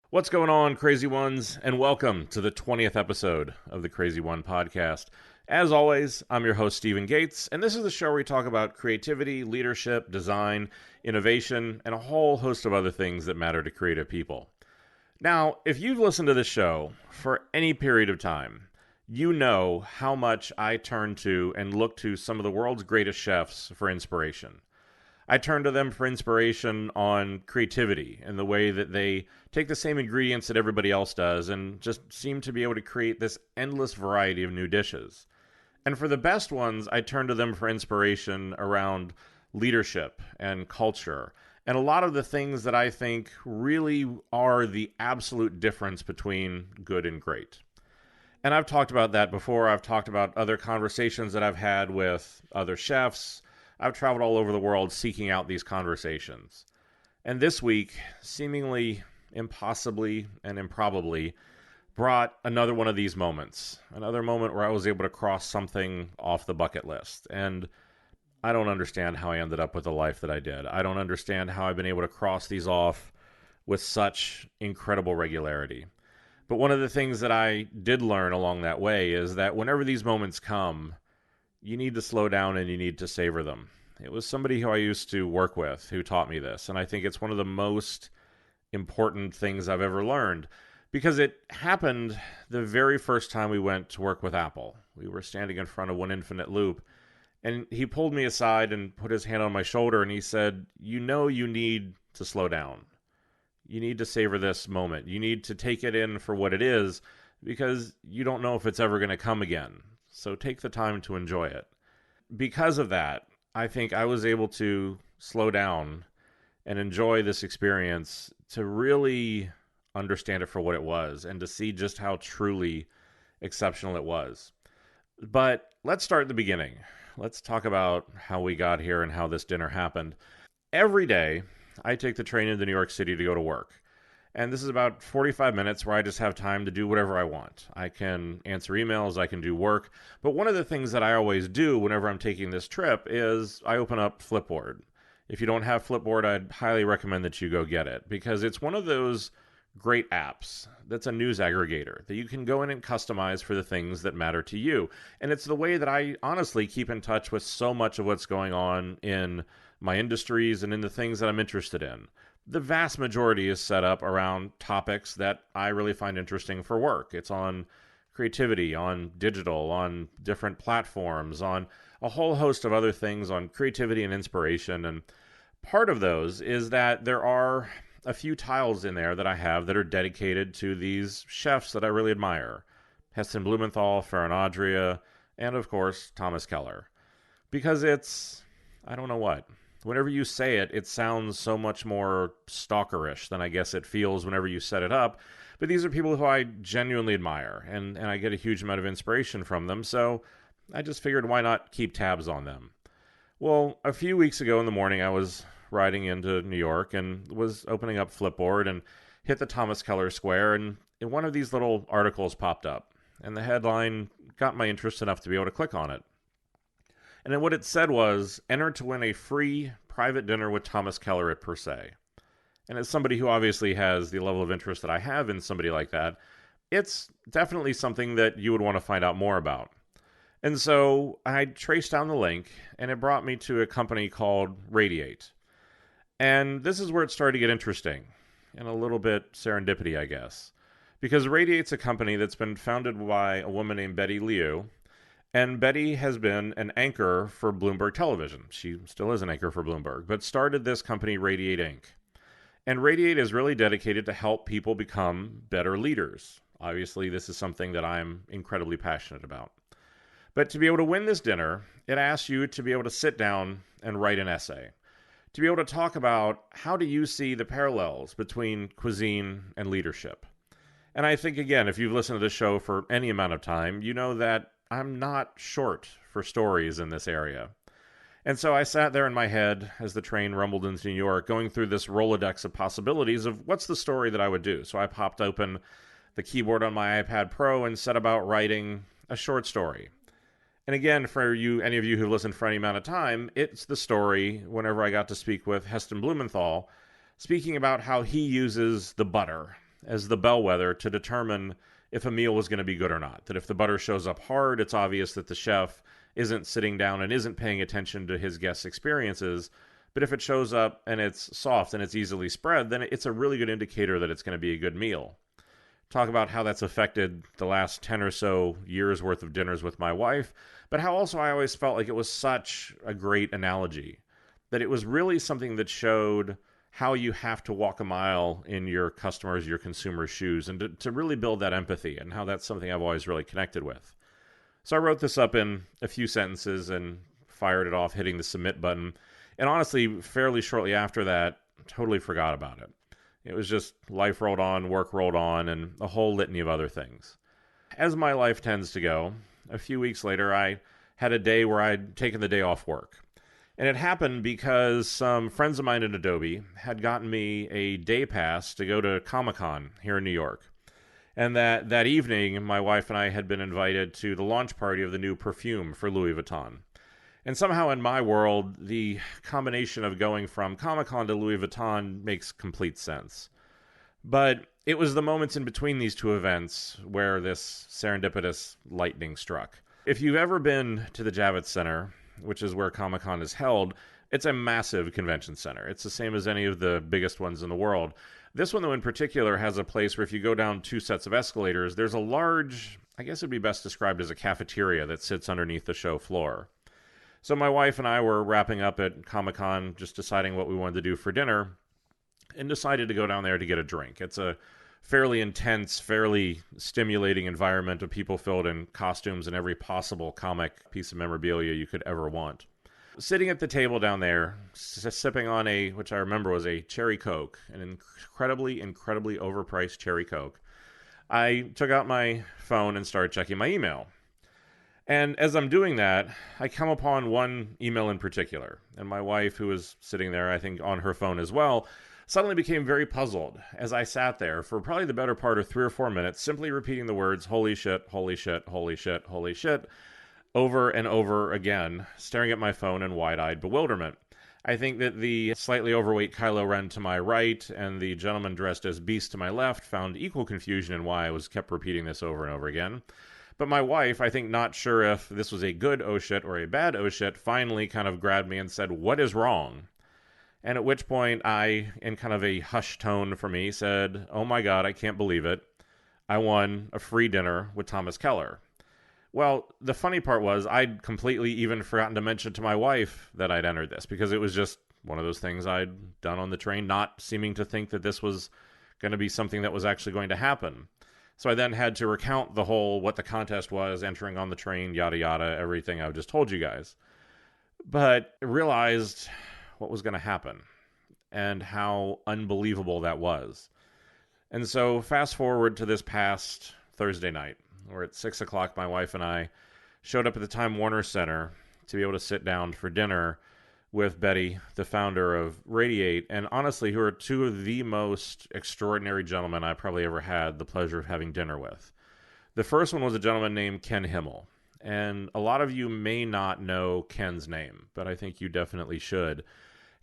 What's going on, crazy ones, and welcome to the 20th episode of the Crazy One podcast. As always, I'm your host, Stephen Gates, and this is the show where we talk about creativity, leadership, design, innovation, and a whole host of other things that matter to creative people. Now, if you've listened to this show for any period of time, you know how much I turn to and look to some of the world's greatest chefs for inspiration. I turn to them for inspiration on creativity and the way that they take the same ingredients that everybody else does and just seem to be able to create this endless variety of new dishes. And for the best ones, I turn to them for inspiration around leadership and culture and a lot of the things that I think really are the absolute difference between good and great. And I've talked about that before. I've talked about other conversations that I've had with other chefs. I've traveled all over the world seeking out these conversations. And this week, seemingly impossibly and improbably, brought another one of these moments. Another moment where I was able to cross something off the bucket list. And I don't understand how I ended up with the life that I did. I don't understand how I've been able to cross these off with such incredible regularity. But one of the things that I did learn along that way is that whenever these moments come, you need to slow down and you need to savor them. It was somebody who I used to work with who taught me this, and I think it's one of the most important things I've ever learned because it happened the very first time we went to work with Apple. We were standing in front of One Infinite Loop, and he pulled me aside and put his hand on my shoulder, and he said, "You know you need to slow down. You need to savor this moment. You need to take it in for what it is because you don't know if it's ever going to come again. So take the time to enjoy it." Because of that, I think I was able to slow down and enjoy this experience to really understand it for what it was and to see just how truly exceptional it was. But let's start at the beginning. Let's talk about how we got here and how this dinner happened. Every day, I take the train into New York City to go to work. And this is about 45 minutes where I just have time to do whatever I want. I can answer emails, I can do work. But one of the things that I always do whenever I'm taking this trip is I open up Flipboard. If you don't have Flipboard, I'd highly recommend that you go get it because it's one of those great apps that's a news aggregator that you can go in and customize for the things that matter to you. And it's the way that I honestly keep in touch with so much of what's going on in my industries and in the things that I'm interested in. The vast majority is set up around topics that I really find interesting for work. It's on creativity, on digital, on different platforms, on a whole host of other things on creativity and inspiration. And part of those is that there are a few tiles in there that I have that are dedicated to these chefs that I really admire. Heston Blumenthal, Farron Adria, and of course, Thomas Keller. Because I don't know what. Whenever you say it, it sounds so much more stalkerish than I guess it feels whenever you set it up. But these are people who I genuinely admire, and I get a huge amount of inspiration from them, so I just figured why not keep tabs on them. Well, a few weeks ago in the morning, I was riding into New York and was opening up Flipboard and hit the Thomas Keller Square, and one of these little articles popped up, and the headline got my interest enough to be able to click on it. And then what it said was, enter to win a free private dinner with Thomas Keller at Per Se. And as somebody who obviously has the level of interest that I have in somebody like that, it's definitely something that you would want to find out more about. And so I traced down the link, and it brought me to a company called Radiate. And this is where it started to get interesting, and a little bit serendipity, I guess. Because Radiate's a company that's been founded by a woman named Betty Liu, and Betty has been an anchor for Bloomberg Television. She still is an anchor for Bloomberg, but started this company, Radiate Inc. And Radiate is really dedicated to help people become better leaders. Obviously, this is something that I'm incredibly passionate about. But to be able to win this dinner, it asks you to be able to sit down and write an essay. To be able to talk about how do you see the parallels between cuisine and leadership. And I think, again, if you've listened to this show for any amount of time, you know that I'm not short for stories in this area. And so I sat there in my head as the train rumbled into New York, going through this Rolodex of possibilities of what's the story that I would do. So I popped open the keyboard on my iPad Pro and set about writing a short story. And again, for you, any of you who've listened for any amount of time, it's the story whenever I got to speak with Heston Blumenthal, speaking about how he uses the butter as the bellwether to determine if a meal was going to be good or not. That if the butter shows up hard, it's obvious that the chef isn't sitting down and isn't paying attention to his guests' experiences. But if it shows up and it's soft and it's easily spread, then it's a really good indicator that it's going to be a good meal. Talk about how that's affected the last 10 or so years worth of dinners with my wife, but how also I always felt like it was such a great analogy, that it was really something that showed how you have to walk a mile in your customers, your consumers' shoes, and to really build that empathy, and how that's something I've always really connected with. So I wrote this up in a few sentences and fired it off, hitting the submit button. And honestly, fairly shortly after that, totally forgot about it. It was just life rolled on, work rolled on, and a whole litany of other things. As my life tends to go, a few weeks later, I had a day where I'd taken the day off work. And it happened because some friends of mine at Adobe had gotten me a day pass to go to Comic-Con here in New York. And that evening, my wife and I had been invited to the launch party of the new perfume for Louis Vuitton. And somehow in my world, the combination of going from Comic-Con to Louis Vuitton makes complete sense. But it was the moments in between these two events where this serendipitous lightning struck. If you've ever been to the Javits Center, which is where Comic-Con is held, it's a massive convention center. It's the same as any of the biggest ones in the world. This one, though, in particular, has a place where if you go down two sets of escalators, there's a large, I guess it'd be best described as a cafeteria that sits underneath the show floor. So my wife and I were wrapping up at Comic-Con, just deciding what we wanted to do for dinner, and decided to go down there to get a drink. It's a fairly intense, fairly stimulating environment of people filled in costumes and every possible comic piece of memorabilia you could ever want. Sitting at the table down there, sipping on which I remember was a cherry Coke, an incredibly overpriced cherry Coke, I took out my phone and started checking my email. And as I'm doing that, I come upon one email in particular. And my wife, who was sitting there, I think, on her phone as well, suddenly became very puzzled as I sat there for probably the better part of 3 or 4 minutes, simply repeating the words, holy shit, holy shit, holy shit, holy shit, over and over again, staring at my phone in wide-eyed bewilderment. I think that the slightly overweight Kylo Ren to my right and the gentleman dressed as Beast to my left found equal confusion in why I kept repeating this over and over again. But my wife, I think not sure if this was a good oh shit or a bad oh shit, finally kind of grabbed me and said, what is wrong? And at which point I, in kind of a hushed tone for me, said, oh my God, I can't believe it. I won a free dinner with Thomas Keller. Well, the funny part was I'd completely even forgotten to mention to my wife that I'd entered this, because it was just one of those things I'd done on the train, not seeming to think that this was going to be something that was actually going to happen. So I then had to recount the whole, what the contest was, entering on the train, yada, yada, everything I've just told you guys. But I realized what was going to happen and how unbelievable that was. And so fast forward to this past Thursday night, where at 6 o'clock, my wife and I showed up at the Time Warner Center to be able to sit down for dinner with Betty, the founder of Radiate, and honestly, who are two of the most extraordinary gentlemen I probably ever had the pleasure of having dinner with. The first one was a gentleman named Ken Himmel, and a lot of you may not know Ken's name, but I think you definitely should.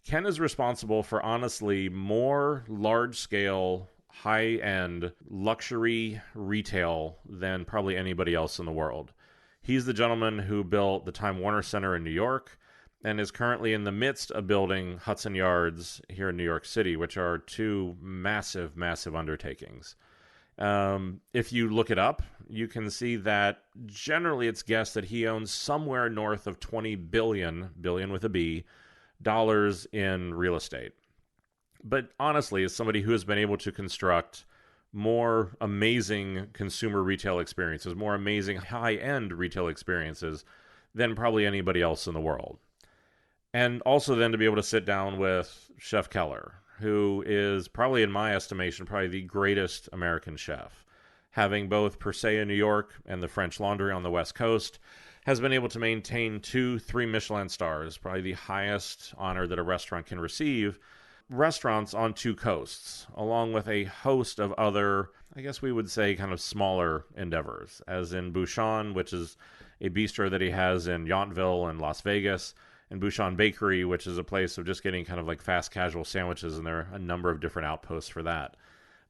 Ken is responsible for, honestly, more large-scale, high-end luxury retail than probably anybody else in the world. He's the gentleman who built the Time Warner Center in New York, and is currently in the midst of building Hudson Yards here in New York City, which are two massive, massive undertakings. If you look it up, you can see that generally it's guessed that he owns somewhere north of $20 billion with a B, dollars in real estate. But honestly, as somebody who has been able to construct more amazing consumer retail experiences, more amazing high-end retail experiences than probably anybody else in the world. And also then to be able to sit down with Chef Keller, who is probably, in my estimation, probably the greatest American chef. Having both Per Se in New York and the French Laundry on the West Coast, has been able to maintain 3 Michelin Stars, probably the highest honor that a restaurant can receive, restaurants on 2 coasts, along with a host of other, I guess we would say, kind of smaller endeavors, as in Bouchon, which is a bistro that he has in Yountville and Las Vegas, and Bouchon Bakery, which is a place of just getting kind of like fast casual sandwiches, and there are a number of different outposts for that.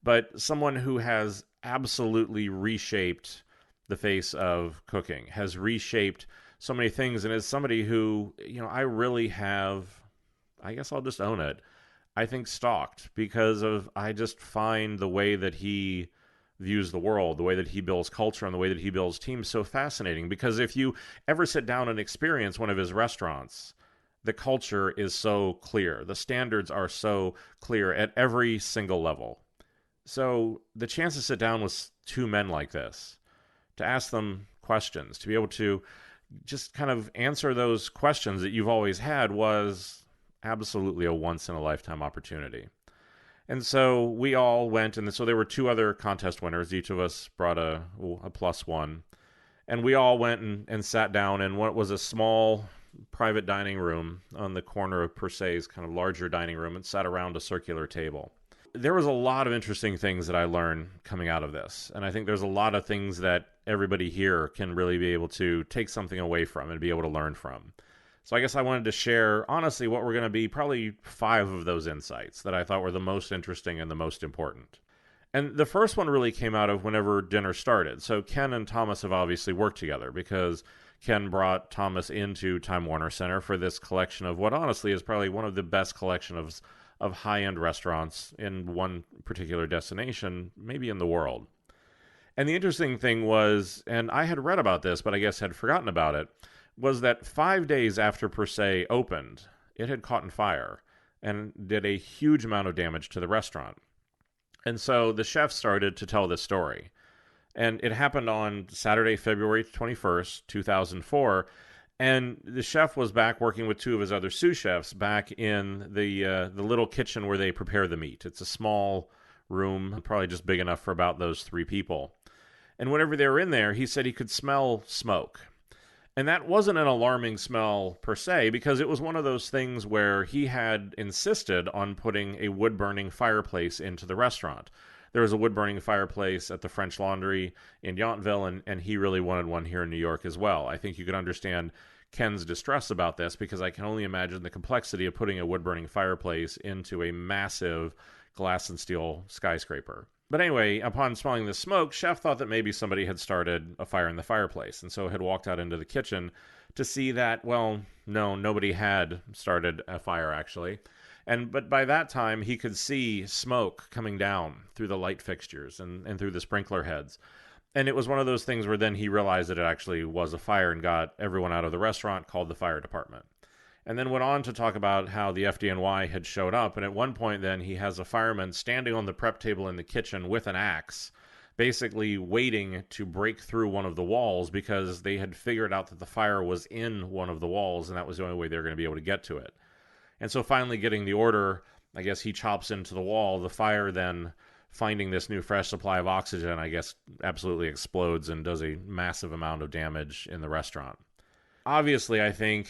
but someone who has absolutely reshaped the face of cooking, has reshaped so many things, and is somebody who, I really have, I guess I'll just own it, I think stalked, because I just find the way that he views the world, the way that he builds culture, and the way that he builds teams so fascinating. Because if you ever sit down and experience one of his restaurants, the culture is so clear. The standards are so clear at every single level. So the chance to sit down with two men like this, to ask them questions, to be able to just kind of answer those questions that you've always had, was absolutely a once-in-a-lifetime opportunity. And so we all went, and so there were two other contest winners. Each of us brought a +1. And we all went and sat down in what was a small private dining room on the corner of Per Se's kind of larger dining room, and sat around a circular table. There was a lot of interesting things that I learned coming out of this. And I think there's a lot of things that everybody here can really be able to take something away from and be able to learn from. So I guess I wanted to share, honestly, what were going to be probably 5 of those insights that I thought were the most interesting and the most important. And the first one really came out of whenever dinner started. So Ken and Thomas have obviously worked together, because Ken brought Thomas into Time Warner Center for this collection of what honestly is probably one of the best collections of high-end restaurants in one particular destination, maybe in the world. And the interesting thing was, and I had read about this, but I guess had forgotten about it, was that 5 days after Per Se opened, it had caught on fire and did a huge amount of damage to the restaurant. And so the chef started to tell this story. And it happened on Saturday, February 21st, 2004. And the chef was back working with 2 of his other sous chefs back in the little kitchen where they prepare the meat. It's a small room, probably just big enough for about those 3 people. And whenever they were in there, he said he could smell smoke. And that wasn't an alarming smell per se, because it was one of those things where he had insisted on putting a wood-burning fireplace into the restaurant. There was a wood-burning fireplace at the French Laundry in Yountville, and he really wanted one here in New York as well. I think you could understand Ken's distress about this, because I can only imagine the complexity of putting a wood-burning fireplace into a massive glass and steel skyscraper. But anyway, upon smelling the smoke, Chef thought that maybe somebody had started a fire in the fireplace, and so had walked out into the kitchen to see that, well, no, nobody had started a fire, actually. But by that time, he could see smoke coming down through the light fixtures and through the sprinkler heads. And it was one of those things where then he realized that it actually was a fire and got everyone out of the restaurant, called the fire department. And then went on to talk about how the FDNY had showed up. And at one point then he has a fireman standing on the prep table in the kitchen with an axe, basically waiting to break through one of the walls, because they had figured out that the fire was in one of the walls, and that was the only way they were going to be able to get to it. And so finally getting the order, I guess he chops into the wall. The fire then, finding this new fresh supply of oxygen, I guess absolutely explodes and does a massive amount of damage in the restaurant. Obviously, I think,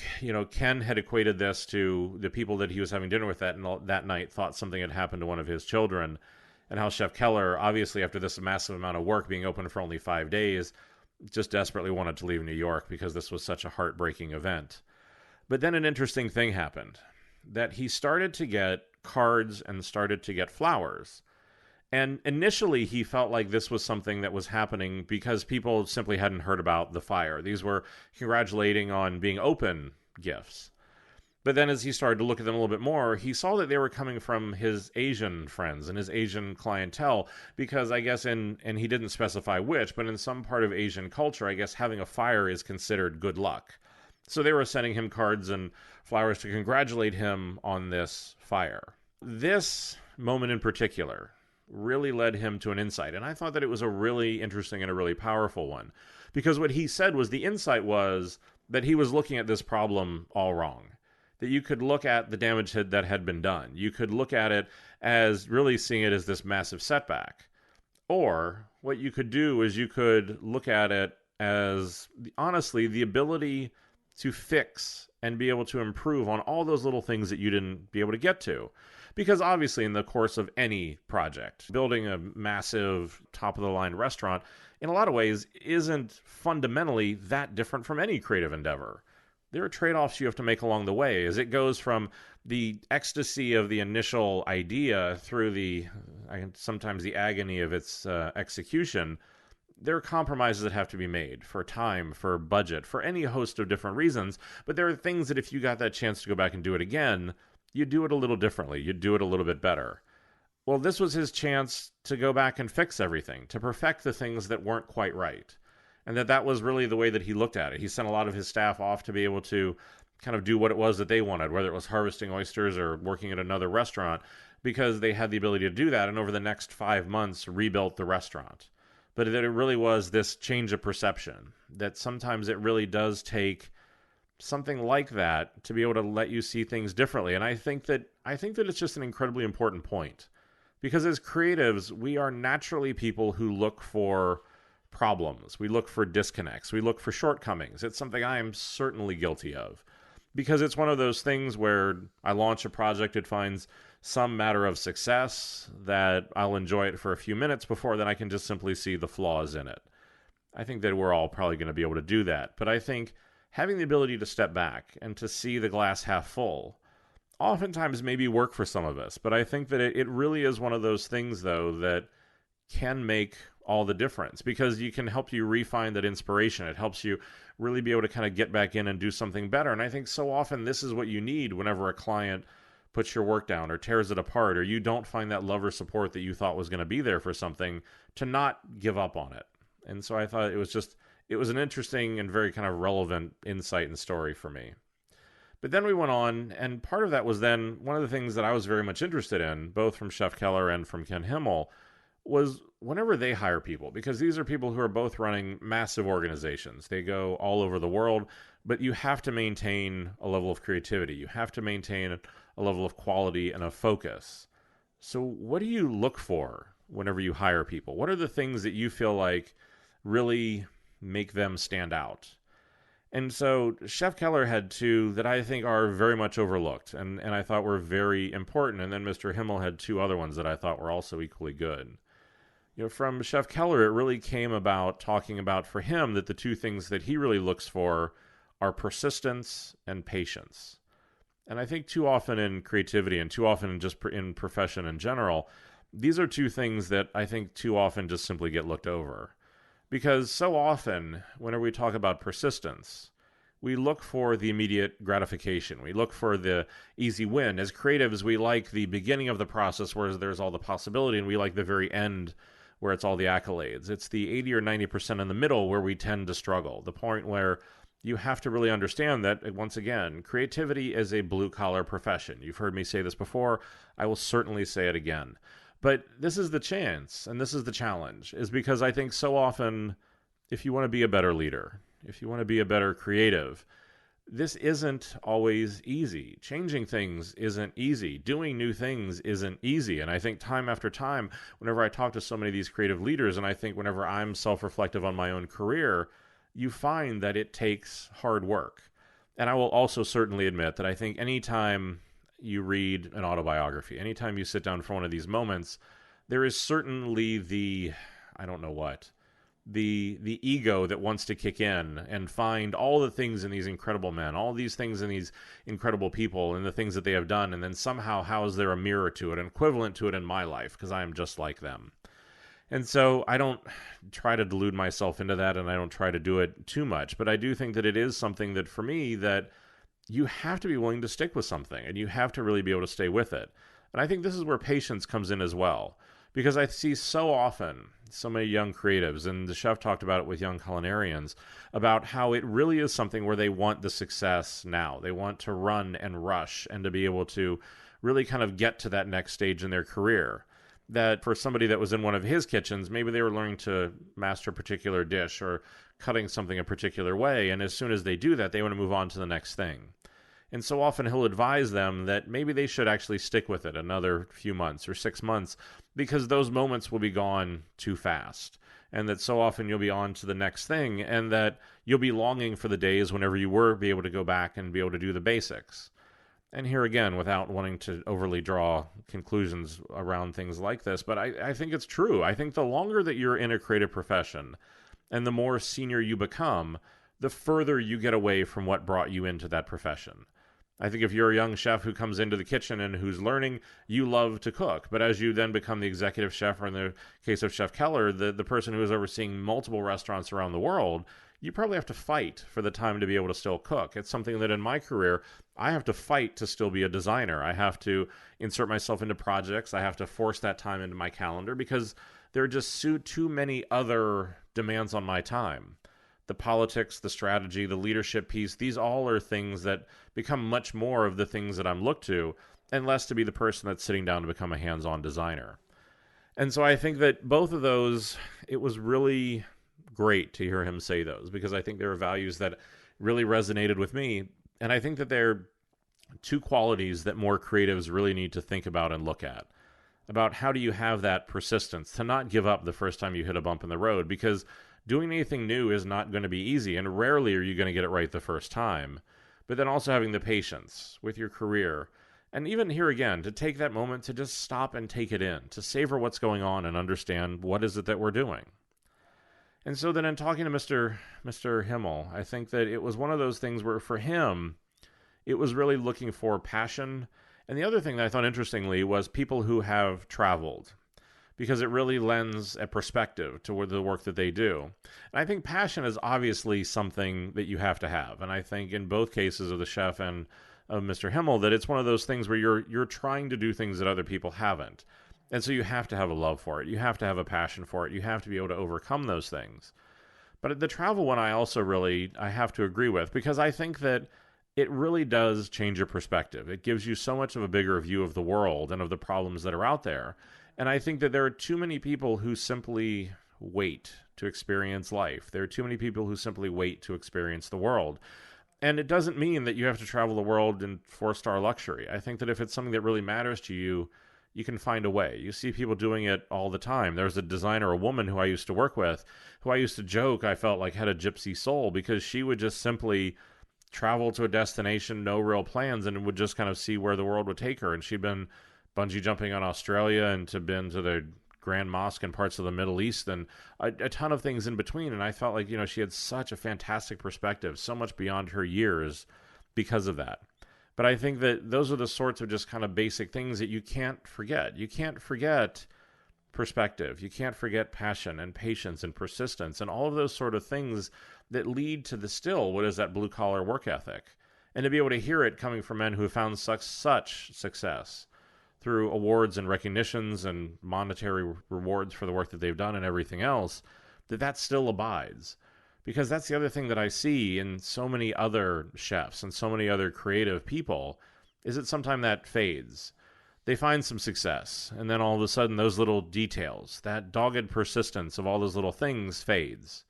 Ken had equated this to the people that he was having dinner with that night thought something had happened to one of his children, and how Chef Keller, obviously after this massive amount of work, being open for only 5 days, just desperately wanted to leave New York because this was such a heartbreaking event. But then an interesting thing happened, that he started to get cards and started to get flowers. And initially, he felt like this was something that was happening because people simply hadn't heard about the fire. These were congratulating on being open gifts. But then as he started to look at them a little bit more, he saw that they were coming from his Asian friends and his Asian clientele, because I guess and he didn't specify which, but in some part of Asian culture, I guess having a fire is considered good luck. So they were sending him cards and flowers to congratulate him on this fire. This moment in particular really led him to an insight. And I thought that it was a really interesting and a really powerful one, because what he said was, the insight was that he was looking at this problem all wrong. That you could look at the damage that had been done. You could look at it as really seeing it as this massive setback. Or what you could do is you could look at it as, honestly, the ability to fix and be able to improve on all those little things that you didn't be able to get to. Because obviously in the course of any project, building a massive top-of-the-line restaurant, in a lot of ways, isn't fundamentally that different from any creative endeavor. there are trade-offs you have to make along the way as it goes from the ecstasy of the initial idea through sometimes the agony of its execution. There are compromises that have to be made for time, for budget, for any host of different reasons. But there are things that if you got that chance to go back and do it again, you'd do it a little differently. You'd do it a little bit better. Well, this was his chance to go back and fix everything, to perfect the things that weren't quite right. And that was really the way that he looked at it. He sent a lot of his staff off to be able to kind of do what it was that they wanted, whether it was harvesting oysters or working at another restaurant, because they had the ability to do that. And over the next 5 months, rebuilt the restaurant. But that it really was this change of perception, that sometimes it really does take something like that to be able to let you see things differently. And I think that it's just an incredibly important point. Because as creatives, we are naturally people who look for problems. We look for disconnects. We look for shortcomings. It's something I am certainly guilty of. Because it's one of those things where I launch a project, it finds some matter of success that I'll enjoy it for a few minutes before then I can just simply see the flaws in it. I think that we're all probably going to be able to do that. But I think having the ability to step back and to see the glass half full oftentimes maybe work for some of us. But I think that it really is one of those things, though, that can make all the difference because you can help you refine that inspiration. It helps you really be able to kind of get back in and do something better. And I think so often this is what you need whenever a client puts your work down or tears it apart, or you don't find that love or support that you thought was going to be there for something, to not give up on it. And so I thought it was an interesting and very kind of relevant insight and story for me. But then we went on, and part of that was then one of the things that I was very much interested in, both from Chef Keller and from Ken Himmel, was whenever they hire people, because these are people who are both running massive organizations. They go all over the world, but you have to maintain a level of creativity. You have to maintain a level of quality and a focus. So what do you look for whenever you hire people? What are the things that you feel like really make them stand out? And so Chef Keller had two that I think are very much overlooked and I thought were very important. And then Mr. Himmel had two other ones that I thought were also equally good. From Chef Keller, it really came about talking about for him that the two things that he really looks for are persistence and patience. And I think too often in creativity and too often just in profession in general, these are two things that I think too often just simply get looked over. Because so often, whenever we talk about persistence, we look for the immediate gratification. We look for the easy win. As creatives, we like the beginning of the process where there's all the possibility, and we like the very end where it's all the accolades. It's the 80 or 90% in the middle where we tend to struggle. The point where you have to really understand that, once again, creativity is a blue-collar profession. You've heard me say this before. I will certainly say it again. But this is the chance, and this is the challenge, is because I think so often, if you want to be a better leader, if you want to be a better creative, this isn't always easy. Changing things isn't easy. Doing new things isn't easy. And I think time after time, whenever I talk to so many of these creative leaders, and I think whenever I'm self-reflective on my own career, you find that it takes hard work. And I will also certainly admit that I think anytime you read an autobiography, anytime you sit down for one of these moments, there is certainly the ego that wants to kick in and find all the things in these incredible men, all these things in these incredible people and the things that they have done, and then somehow how is there a mirror to it, an equivalent to it in my life, because I am just like them. And so I don't try to delude myself into that, and I don't try to do it too much, but I do think that it is something that for me that you have to be willing to stick with something, and you have to really be able to stay with it. And I think this is where patience comes in as well, because I see so often so many young creatives, and the chef talked about it with young culinarians, about how it really is something where they want the success now. They want to run and rush and to be able to really kind of get to that next stage in their career. That for somebody that was in one of his kitchens, maybe they were learning to master a particular dish or cutting something a particular way, and as soon as they do that, they want to move on to the next thing. And so often he'll advise them that maybe they should actually stick with it another few months or 6 months, because those moments will be gone too fast. And that so often you'll be on to the next thing, and that you'll be longing for the days whenever you were be able to go back and be able to do the basics. And here again, without wanting to overly draw conclusions around things like this, but I think it's true. I think the longer that you're in a creative profession and the more senior you become, the further you get away from what brought you into that profession. I think if you're a young chef who comes into the kitchen and who's learning, you love to cook. But as you then become the executive chef, or in the case of Chef Keller, the person who is overseeing multiple restaurants around the world, you probably have to fight for the time to be able to still cook. It's something that in my career, I have to fight to still be a designer. I have to insert myself into projects. I have to force that time into my calendar because there are just too many other demands on my time. The politics, the strategy, the leadership piece, these all are things that become much more of the things that I'm looked to, and less to be the person that's sitting down to become a hands-on designer. And so I think that both of those, it was really great to hear him say those, because I think there are values that really resonated with me. And I think that they're two qualities that more creatives really need to think about and look at. About how do you have that persistence to not give up the first time you hit a bump in the road, because doing anything new is not going to be easy, and rarely are you going to get it right the first time. But then also having the patience with your career. And even here again, to take that moment to just stop and take it in, to savor what's going on and understand what is it that we're doing. And so then in talking to Mr. Himmel, I think that it was one of those things where for him, it was really looking for passion. And the other thing that I thought interestingly was people who have traveled, because it really lends a perspective to the work that they do. And I think passion is obviously something that you have to have. And I think in both cases of the chef and of Mr. Himmel, that it's one of those things where you're trying to do things that other people haven't. And so you have to have a love for it. You have to have a passion for it. You have to be able to overcome those things. But the travel one I have to agree with, because I think that it really does change your perspective. It gives you so much of a bigger view of the world and of the problems that are out there. And I think that there are too many people who simply wait to experience life. There are too many people who simply wait to experience the world. And it doesn't mean that you have to travel the world in 4-star luxury. I think that if it's something that really matters to you, you can find a way. You see people doing it all the time. There's a designer, a woman who I used to work with, who I used to joke I felt like had a gypsy soul, because she would just simply travel to a destination, no real plans, and would just kind of see where the world would take her. And she'd been bungee jumping on Australia and been to the Grand Mosque and parts of the Middle East and a ton of things in between. And I felt like, she had such a fantastic perspective, so much beyond her years because of that. But I think that those are the sorts of just kind of basic things that you can't forget. You can't forget perspective. You can't forget passion and patience and persistence and all of those sort of things that lead to what is that blue collar work ethic. And to be able to hear it coming from men who have found such success through awards and recognitions and monetary rewards for the work that they've done and everything else, that still abides. Because that's the other thing that I see in so many other chefs and so many other creative people, is that sometimes that fades. They find some success, and then all of a sudden those little details, that dogged persistence of all those little things fades.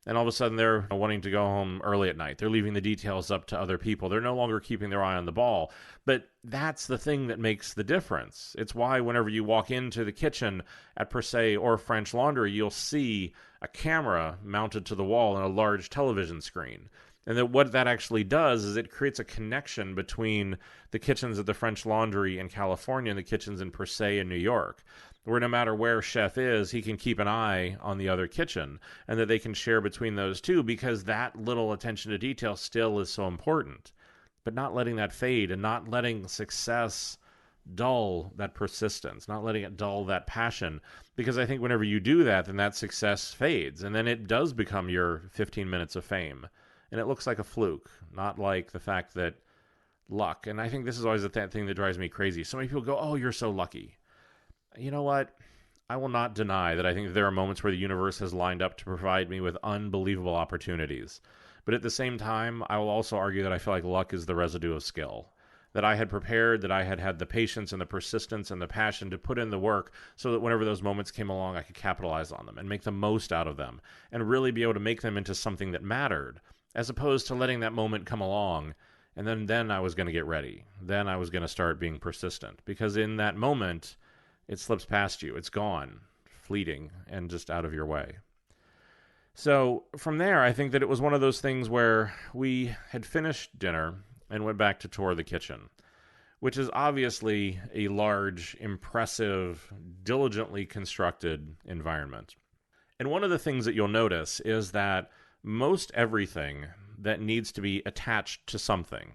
And all of a sudden they're wanting to go home early at night. They're leaving the details up to other people. They're no longer keeping their eye on the ball. But that's the thing that makes the difference. It's why whenever you walk into the kitchen at Per Se or French Laundry, you'll see a camera mounted to the wall and a large television screen. And that what that actually does is it creates a connection between the kitchens at the French Laundry in California and the kitchens in Per Se in New York, where no matter where chef is, he can keep an eye on the other kitchen, and that they can share between those two, because that little attention to detail still is so important. But not letting that fade, and not letting success dull that persistence, not letting it dull that passion, because I think whenever you do that, then that success fades, and then it does become your 15 minutes of fame. And it looks like a fluke, not like the fact that luck. And I think this is always the thing that drives me crazy. So many people go, oh, you're so lucky. You know what? I will not deny that I think there are moments where the universe has lined up to provide me with unbelievable opportunities. But at the same time, I will also argue that I feel like luck is the residue of skill. That I had prepared, that I had had the patience and the persistence and the passion to put in the work so that whenever those moments came along, I could capitalize on them and make the most out of them and really be able to make them into something that mattered, as opposed to letting that moment come along and then I was going to get ready. Then I was going to start being persistent, because in that moment, it slips past you. It's gone, fleeting, and just out of your way. So from there, I think that it was one of those things where we had finished dinner and went back to tour the kitchen, which is obviously a large, impressive, diligently constructed environment. And one of the things that you'll notice is that most everything that needs to be attached to something,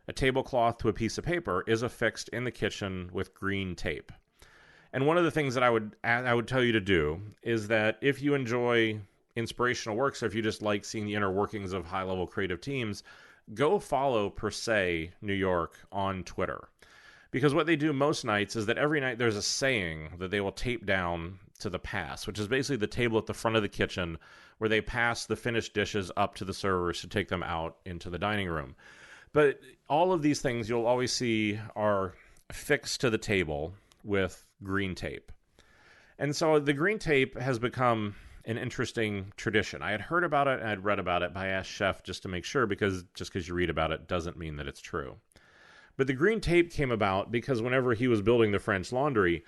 a tablecloth to a piece of paper, is affixed in the kitchen with green tape. And one of the things that I would tell you to do is that if you enjoy inspirational works, or if you just like seeing the inner workings of high-level creative teams, go follow CRZY New York on Twitter. Because what they do most nights is that every night there's a saying that they will tape down to the pass, which is basically the table at the front of the kitchen where they pass the finished dishes up to the servers to take them out into the dining room. But all of these things you'll always see are fixed to the table with green tape. And so the green tape has become an interesting tradition. I had heard about it and I'd read about it, but I asked Chef just to make sure, because just because you read about it doesn't mean that it's true. But the green tape came about because whenever he was building the French Laundry,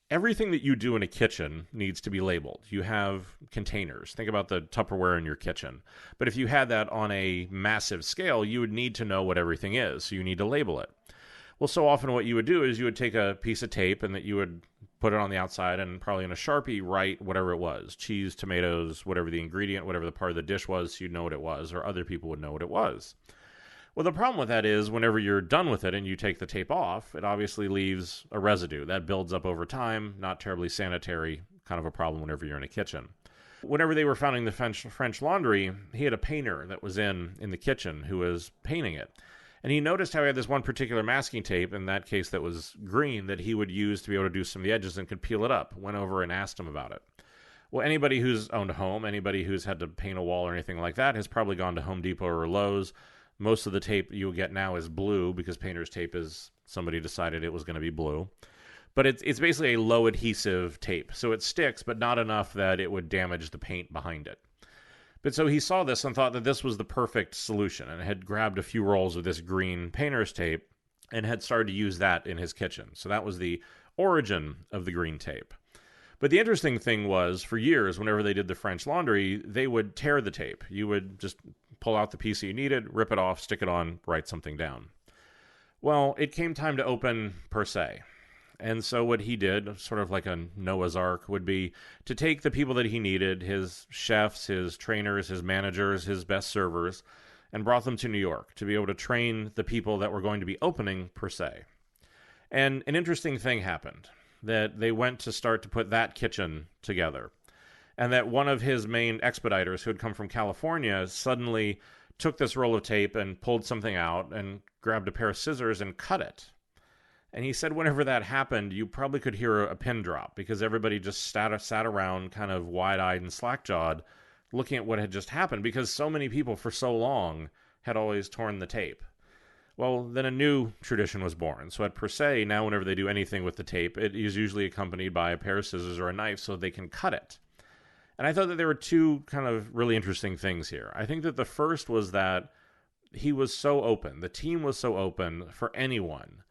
everything that you do in a kitchen needs to be labeled. You have containers. Think about the Tupperware in your kitchen. But if you had that on a massive scale, you would need to know what everything is. So you need to label it. Well, so often what you would do is you would take a piece of tape and that you would put it on the outside and probably in a Sharpie write whatever it was. Cheese, tomatoes, whatever the ingredient, whatever the part of the dish was, so you'd know what it was, or other people would know what it was. Well, the problem with that is whenever you're done with it and you take the tape off, it obviously leaves a residue. That builds up over time, not terribly sanitary, kind of a problem whenever you're in a kitchen. Whenever they were founding the French Laundry, he had a painter that was in the kitchen who was painting it. And he noticed how he had this one particular masking tape, in that case that was green, that he would use to be able to do some of the edges and could peel it up. Went over and asked him about it. Well, anybody who's owned a home, anybody who's had to paint a wall or anything like that has probably gone to Home Depot or Lowe's. Most of the tape you'll get now is blue because painter's tape is, somebody decided it was going to be blue. But it's basically a low adhesive tape. So it sticks, but not enough that it would damage the paint behind it. But so he saw this and thought that this was the perfect solution, and had grabbed a few rolls of this green painter's tape and had started to use that in his kitchen. So that was the origin of the green tape. But the interesting thing was, for years, whenever they did the French Laundry, they would tear the tape. You would just pull out the piece that you needed, rip it off, stick it on, write something down. Well, it came time to open CRZY. And so what he did, sort of like a Noah's Ark, would be to take the people that he needed, his chefs, his trainers, his managers, his best servers, and brought them to New York to be able to train the people that were going to be opening CRZY. And an interesting thing happened, that they went to start to put that kitchen together. And that one of his main expediters, who had come from California, suddenly took this roll of tape and pulled something out and grabbed a pair of scissors and cut it. And he said whenever that happened, you probably could hear a pin drop, because everybody just sat around kind of wide-eyed and slack-jawed looking at what had just happened, because so many people for so long had always torn the tape. Well, then a new tradition was born. So at CRZY, now whenever they do anything with the tape, it is usually accompanied by a pair of scissors or a knife so they can cut it. And I thought that there were two kind of really interesting things here. I think that the first was that he was so open, the team was so open for anyone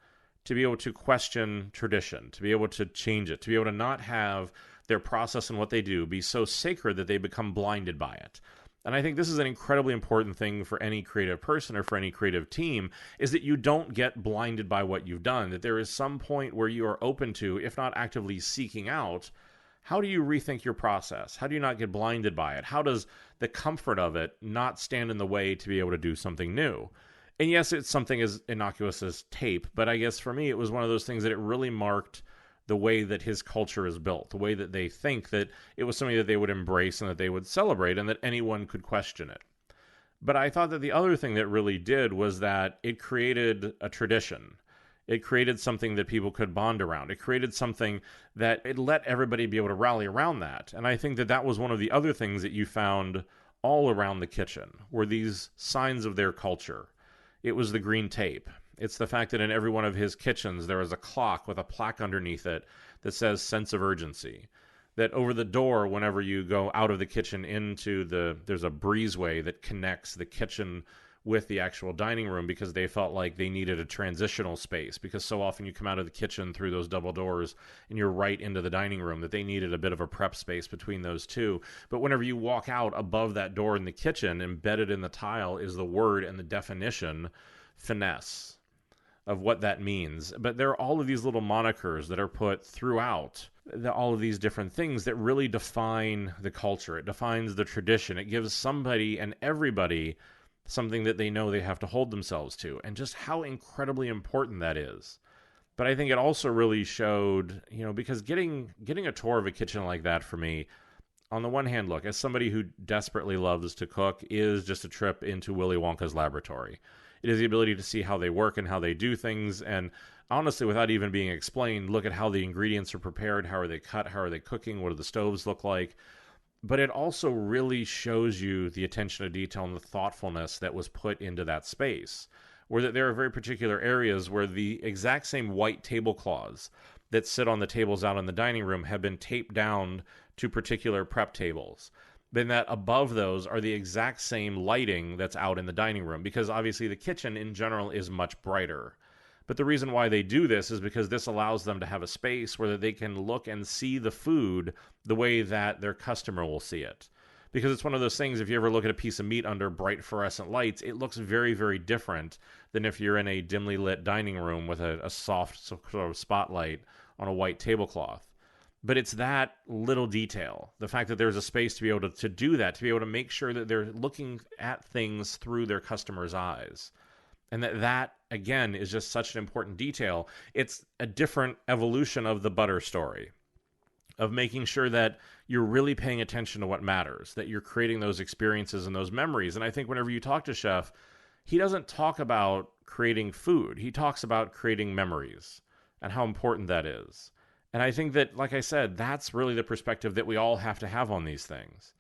to be able to question tradition, to be able to change it, to be able to not have their process and what they do be so sacred that they become blinded by it. And I think this is an incredibly important thing for any creative person or for any creative team, is that you don't get blinded by what you've done, that there is some point where you are open to, if not actively seeking out, how do you rethink your process? How do you not get blinded by it? How does the comfort of it not stand in the way to be able to do something new? And yes, it's something as innocuous as tape, but I guess for me it was one of those things that it really marked the way that his culture is built, the way that they think, that it was something that they would embrace and that they would celebrate and that anyone could question it. But I thought that the other thing that really did was that it created a tradition. It created something that people could bond around. It created something that it let everybody be able to rally around that. And I think that that was one of the other things that you found all around the kitchen, were these signs of their culture. It was the green tape. It's the fact that in every one of his kitchens there is a clock with a plaque underneath it that says sense of urgency. That over the door, whenever you go out of the kitchen into there's a breezeway that connects the kitchen with the actual dining room, because they felt like they needed a transitional space, because so often you come out of the kitchen through those double doors and you're right into the dining room, that they needed a bit of a prep space between those two. But whenever you walk out above that door in the kitchen, embedded in the tile is the word and the definition, finesse. of what that means. But there are all of these little monikers that are put throughout all of these different things that really define the culture. It defines the tradition. It gives somebody and everybody something that they know they have to hold themselves to, and just how incredibly important that is. But I think it also really showed, because getting a tour of a kitchen like that for me, on the one hand, look, as somebody who desperately loves to cook, is just a trip into Willy Wonka's laboratory. It is the ability to see how they work and how they do things, and honestly, without even being explained, look at how the ingredients are prepared, how are they cut, how are they cooking, what do the stoves look like. But it also really shows you the attention to detail and the thoughtfulness that was put into that space, where there are very particular areas where the exact same white tablecloths that sit on the tables out in the dining room have been taped down to particular prep tables. Then that above those are the exact same lighting that's out in the dining room, because obviously the kitchen in general is much brighter. But the reason why they do this is because this allows them to have a space where they can look and see the food the way that their customer will see it. Because it's one of those things, if you ever look at a piece of meat under bright fluorescent lights, it looks very, very different than if you're in a dimly lit dining room with a soft sort of spotlight on a white tablecloth. But it's that little detail, the fact that there's a space to be able to do that, to be able to make sure that they're looking at things through their customer's eyes. And that, again, is just such an important detail. It's a different evolution of the butter story, of making sure that you're really paying attention to what matters, that you're creating those experiences and those memories. And I think whenever you talk to Chef, he doesn't talk about creating food. He talks about creating memories and how important that is. And I think that, like I said, that's really the perspective that we all have to have on these things.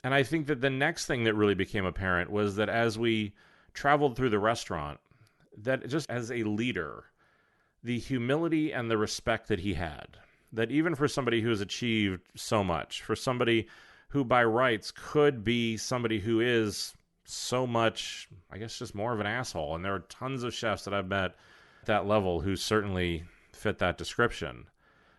And I think that the next thing that really became apparent was that as we traveled through the restaurant, that just as a leader, the humility and the respect that he had, that even for somebody who has achieved so much, for somebody who by rights could be somebody who is so much, I guess, just more of an asshole. And there are tons of chefs that I've met at that level who certainly fit that description.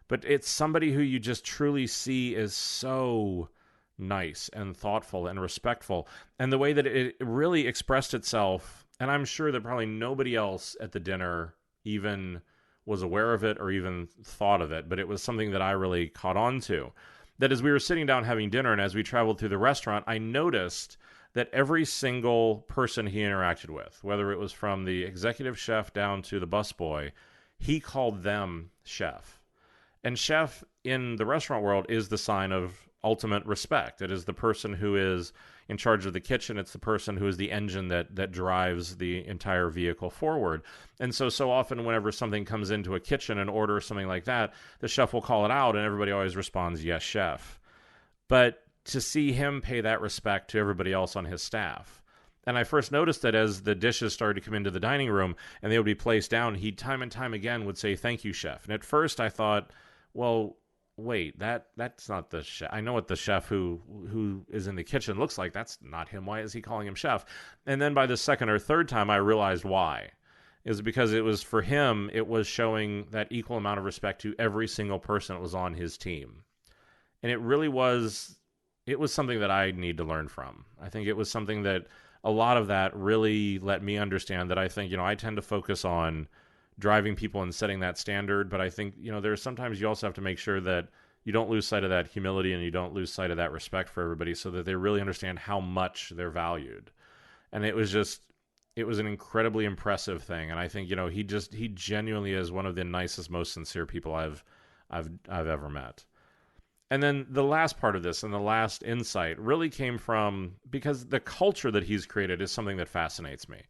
But it's somebody who you just truly see as so nice and thoughtful and respectful. And the way that it really expressed itself, and I'm sure that probably nobody else at the dinner even was aware of it or even thought of it, but it was something that I really caught on to. That as we were sitting down having dinner and as we traveled through the restaurant, I noticed that every single person he interacted with, whether it was from the executive chef down to the busboy, he called them chef. And chef in the restaurant world is the sign of ultimate respect. It is the person who is in charge of the kitchen. It's the person who is the engine that drives the entire vehicle forward. And so often whenever something comes into a kitchen, an order or something like that, the chef will call it out and everybody always responds, yes, chef. But to see him pay that respect to everybody else on his staff. And I first noticed that as the dishes started to come into the dining room and they would be placed down, he time and time again would say, thank you, chef. And at first I thought, well, wait, that's not the chef. I know what the chef who is in the kitchen looks like. That's not him. Why is he calling him chef? And then by the second or third time, I realized why. Is because it was for him, it was showing that equal amount of respect to every single person that was on his team. And it really was, it was something that I need to learn from. I think it was something that a lot of that really let me understand that I think, I tend to focus on driving people and setting that standard. But I think, there's sometimes you also have to make sure that you don't lose sight of that humility and you don't lose sight of that respect for everybody so that they really understand how much they're valued. And it was an incredibly impressive thing. And I think, he genuinely is one of the nicest, most sincere people I've ever met. And then the last part of this and the last insight really came from, because the culture that he's created is something that fascinates me.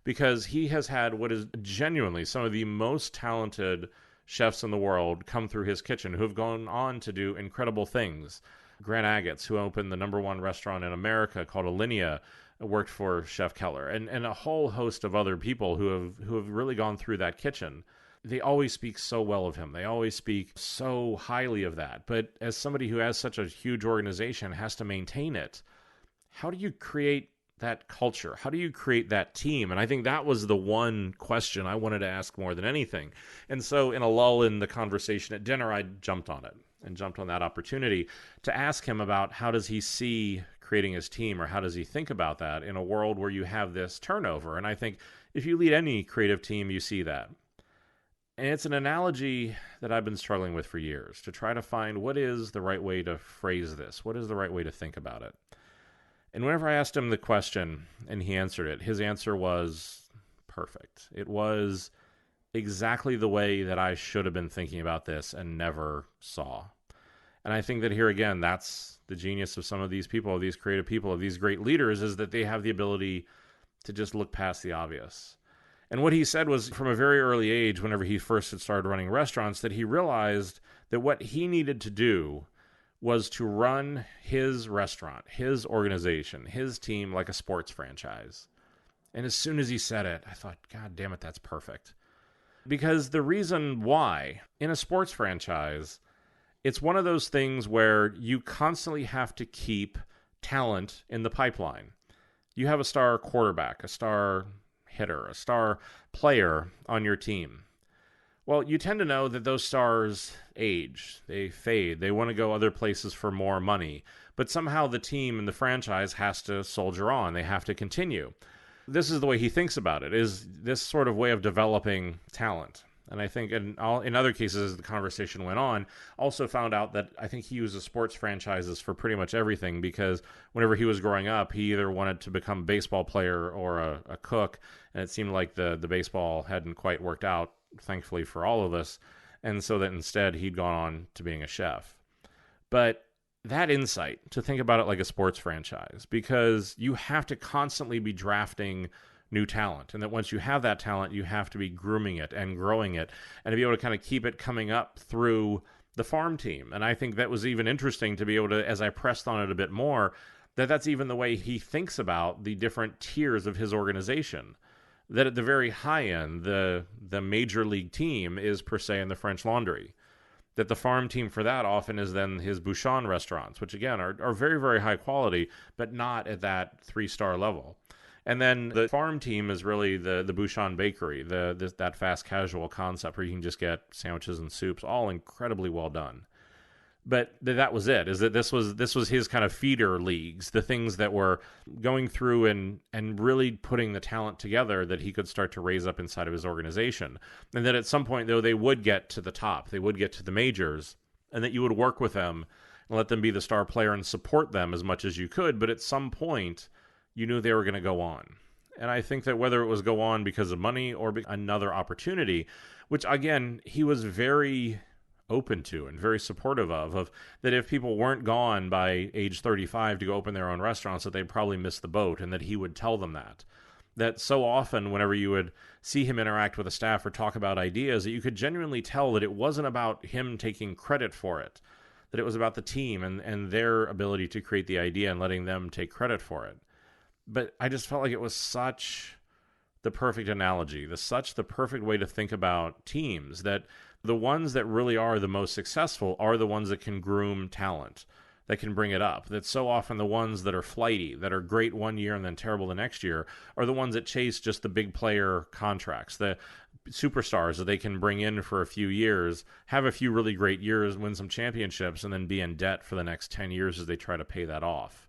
Because he has had what is genuinely some of the most talented chefs in the world come through his kitchen who have gone on to do incredible things. Grant Agates, who opened the #1 restaurant in America called Alinea, worked for Chef Keller, and a whole host of other people who have really gone through that kitchen. They always speak so well of him. They always speak so highly of that. But as somebody who has such a huge organization, has to maintain it, how do you create that culture? How do you create that team? And I think that was the one question I wanted to ask more than anything. And so in a lull in the conversation at dinner, I jumped on it and jumped on that opportunity to ask him about how does he see creating his team, or how does he think about that in a world where you have this turnover? And I think If you lead any creative team, you see that. And it's an analogy that I've been struggling with for years, to try to find what is the right way to phrase this, what is the right way to think about it. And whenever I asked him the question and he answered it, his answer was perfect. It was exactly the way that I should have been thinking about this and never saw. And I think that here again, that's the genius of some of these people, of these creative people, of these great leaders, is that they have the ability to just look past the obvious. And what he said was, from a very early age, whenever he first had started running restaurants, that he realized that what he needed to do was to run his restaurant, his organization, his team like a sports franchise. And as soon as he said it, I thought, God damn it, that's perfect. Because the reason why, in a sports franchise, it's one of those things where you constantly have to keep talent in the pipeline. You have a star quarterback, a star hitter, a star player on your team. Well, you tend to know that those stars age, they fade, they want to go other places for more money, but somehow the team and the franchise has to soldier on, they have to continue. This is the way he thinks about it, is this sort of way of developing talent. And I think in other cases, as the conversation went on, also found out that I think he uses sports franchises for pretty much everything, because whenever he was growing up, he either wanted to become a baseball player or a cook, and it seemed like the baseball hadn't quite worked out, thankfully for all of us, and so that instead he'd gone on to being a chef. But that insight, to think about it like a sports franchise, because you have to constantly be drafting new talent, and that once you have that talent, you have to be grooming it and growing it, and to be able to kind of keep it coming up through the farm team. And I think that was even interesting to be able to, as I pressed on it a bit more, that's even the way he thinks about the different tiers of his organization. That at the very high end, the major league team is per se in the French Laundry. That the farm team for that often is then his Bouchon restaurants, which again are very, very high quality, but not at that 3-star level. And then the farm team is really the Bouchon bakery, that fast casual concept where you can just get sandwiches and soups, all incredibly well done. But that was it, is that this was his kind of feeder leagues, the things that were going through and really putting the talent together that he could start to raise up inside of his organization. And that at some point, though, they would get to the top, they would get to the majors, and that you would work with them and let them be the star player and support them as much as you could. But at some point, you knew they were going to go on. And I think that whether it was go on because of money or another opportunity, which again, he was very open to and very supportive of that if people weren't gone by age 35 to go open their own restaurants, that they'd probably miss the boat, and that he would tell them that so often whenever you would see him interact with a staff or talk about ideas, that you could genuinely tell that it wasn't about him taking credit for it, that it was about the team and their ability to create the idea and letting them take credit for it. But I just felt like it was such the perfect analogy, the perfect way to think about teams, that the ones that really are the most successful are the ones that can groom talent, that can bring it up. That so often the ones that are flighty, that are great one year and then terrible the next year, are the ones that chase just the big player contracts, the superstars that they can bring in for a few years, have a few really great years, win some championships, and then be in debt for the next 10 years as they try to pay that off.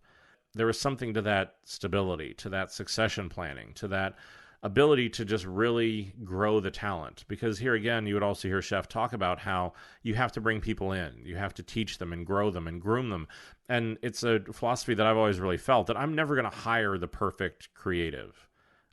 There was something to that stability, to that succession planning, to that ability to just really grow the talent. Because here again, you would also hear Chef talk about how you have to bring people in. You have to teach them and grow them and groom them. And it's a philosophy that I've always really felt, that I'm never going to hire the perfect creative.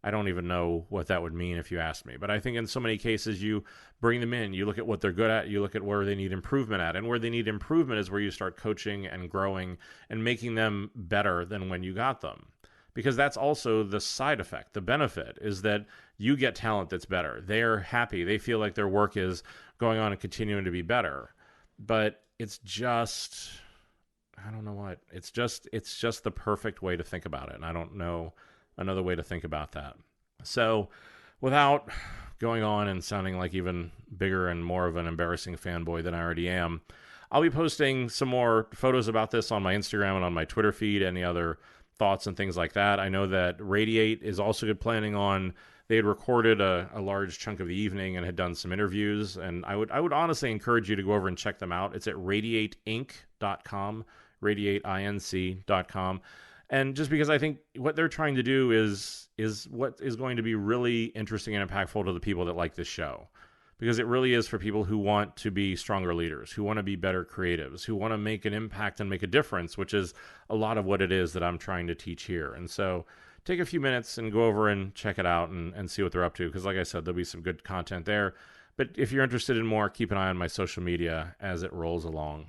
I don't even know what that would mean if you asked me. But I think in so many cases, you bring them in, you look at what they're good at, you look at where they need improvement at. And where they need improvement is where you start coaching and growing and making them better than when you got them. Because that's also the side effect. The benefit is that you get talent that's better. They're happy. They feel like their work is going on and continuing to be better. But it's just, I don't know what. It's just the perfect way to think about it. And I don't know another way to think about that. So without going on and sounding like even bigger and more of an embarrassing fanboy than I already am, I'll be posting some more photos about this on my Instagram and on my Twitter feed, any other thoughts and things like that. I know that Radiate is also good planning on, they had recorded a large chunk of the evening and had done some interviews, and I would honestly encourage you to go over and check them out. It's at radiateinc.com, radiateinc.com. And just because I think what they're trying to do is what is going to be really interesting and impactful to the people that like this show. Because it really is for people who want to be stronger leaders, who want to be better creatives, who want to make an impact and make a difference, which is a lot of what it is that I'm trying to teach here. And so take a few minutes and go over and check it out and see what they're up to. Because like I said, there'll be some good content there. But if you're interested in more, keep an eye on my social media as it rolls along.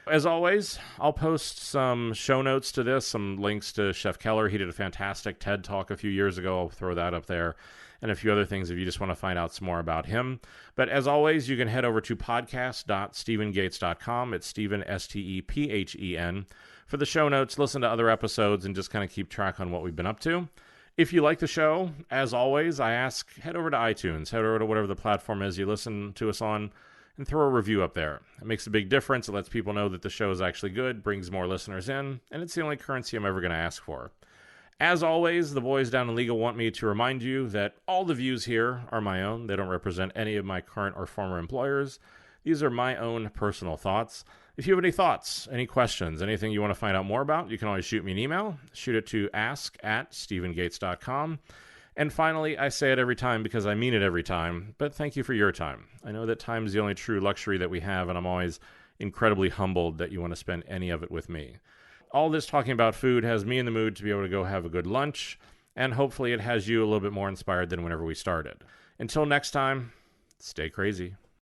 As always, I'll post some show notes to this, some links to Chef Keller. He did a fantastic TED Talk a few years ago. I'll throw that up there. And a few other things if you just want to find out some more about him. But as always, you can head over to podcast.stephengates.com. It's Stephen, Stephen, for the show notes, listen to other episodes, and just kind of keep track on what we've been up to. If you like the show, as always, I ask, head over to iTunes, head over to whatever the platform is you listen to us on, and throw a review up there. It makes a big difference. It lets people know that the show is actually good, brings more listeners in, and it's the only currency I'm ever going to ask for. As always, the boys down in legal want me to remind you that all the views here are my own. They don't represent any of my current or former employers. These are my own personal thoughts. If you have any thoughts, any questions, anything you want to find out more about, you can always shoot me an email. Shoot it to ask@stephengates.com. And finally, I say it every time because I mean it every time, but thank you for your time. I know that time is the only true luxury that we have, and I'm always incredibly humbled that you want to spend any of it with me. All this talking about food has me in the mood to be able to go have a good lunch, and hopefully it has you a little bit more inspired than whenever we started. Until next time, stay crazy.